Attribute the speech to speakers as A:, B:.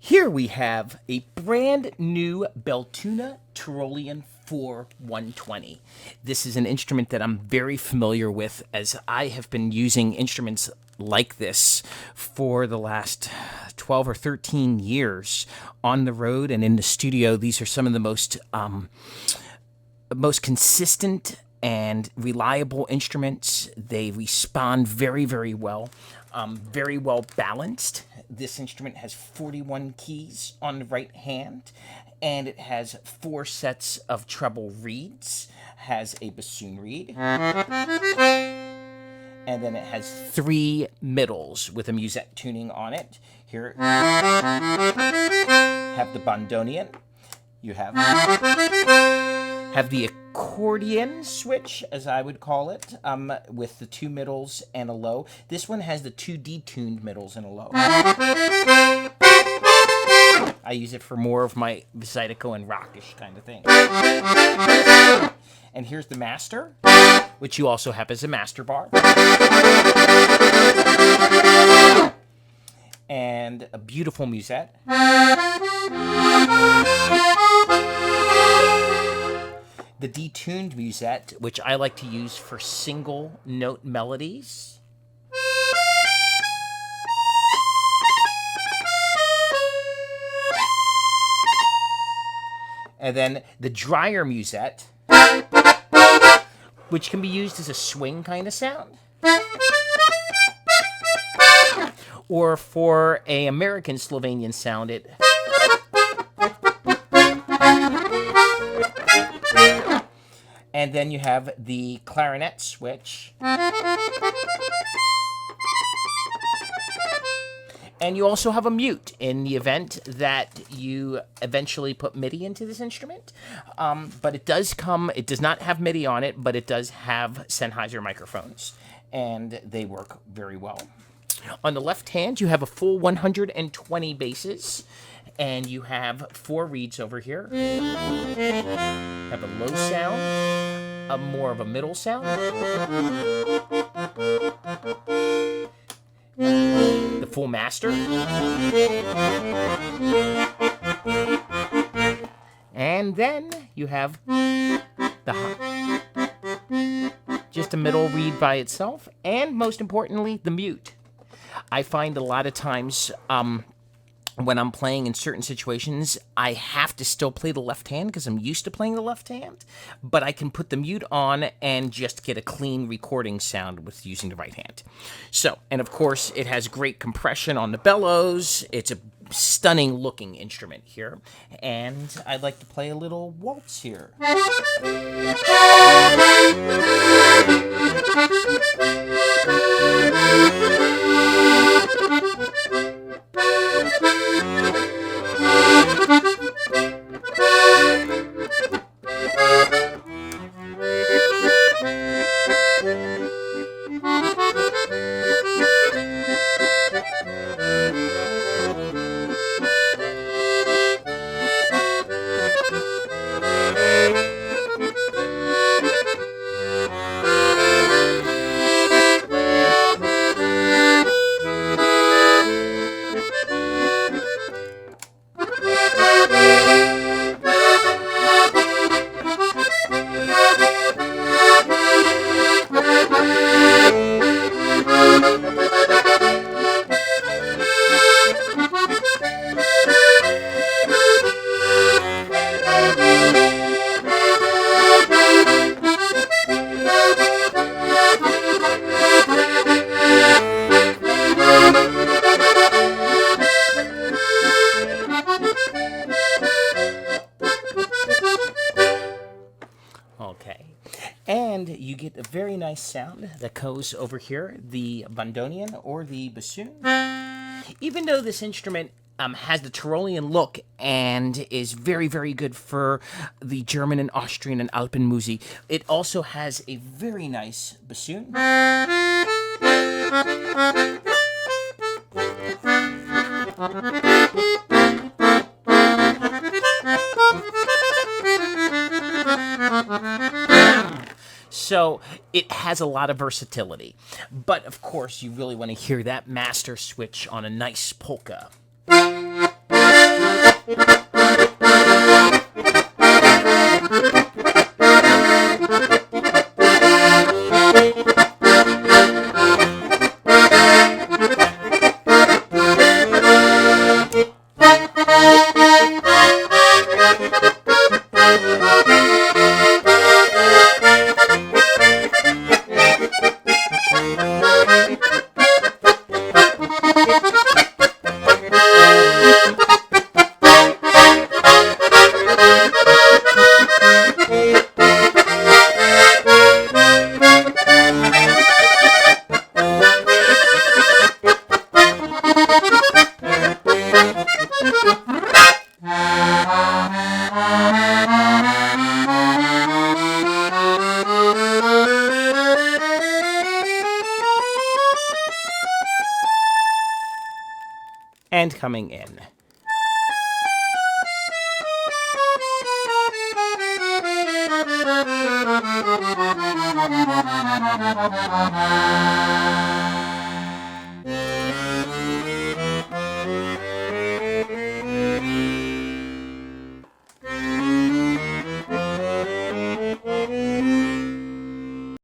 A: Here we have a brand new Beltuna Tyrolean IV 120. This is an instrument that I'm very familiar with, as I have been using instruments like this for the last 12 or 13 years on the road and in the studio. These are some of the most consistent and reliable instruments. They respond very, very well, very well balanced. This instrument has 41 keys on the right hand, and it has 4 sets of treble reeds, has a bassoon reed, and then it has 3 middles with a musette tuning on it. Here have the bandonion. You have the accordion switch, as I would call it, with the 2 middles and a low. This one has the 2 detuned middles and a low. I use it for more of my zydeco and rockish kind of thing. And here's the master, which you also have as a master bar. And a beautiful musette. The detuned musette, which I like to use for single note melodies. And then the drier musette, which can be used as a swing kind of sound, or for a American Slovenian sound, it. And then you have the clarinet switch. And you also have a mute in the event that you eventually put MIDI into this instrument. But it does not have MIDI on it, but it does have Sennheiser microphones. And they work very well. On the left hand, you have a full 120 basses. And you have 4 reeds over here. Have a low sound, a more of a middle sound, the full master, and then you have just a middle reed by itself, and most importantly, the mute. I find a lot of times, when I'm playing in certain situations, I have to still play the left hand because I'm used to playing the left hand, but I can put the mute on and just get a clean recording sound with using the right hand. So, and of course, it has great compression on the bellows. It's a stunning looking instrument here, and I'd like to play a little waltz here. Okay, and you get a very nice sound that goes over here, the bandonion or the bassoon. Even though this instrument has the Tyrolean look and is very, very good for the German and Austrian and Alpenmusik, it also has a very nice bassoon. So it has a lot of versatility. But of course, you really want to hear that master switch on a nice polka. And coming in.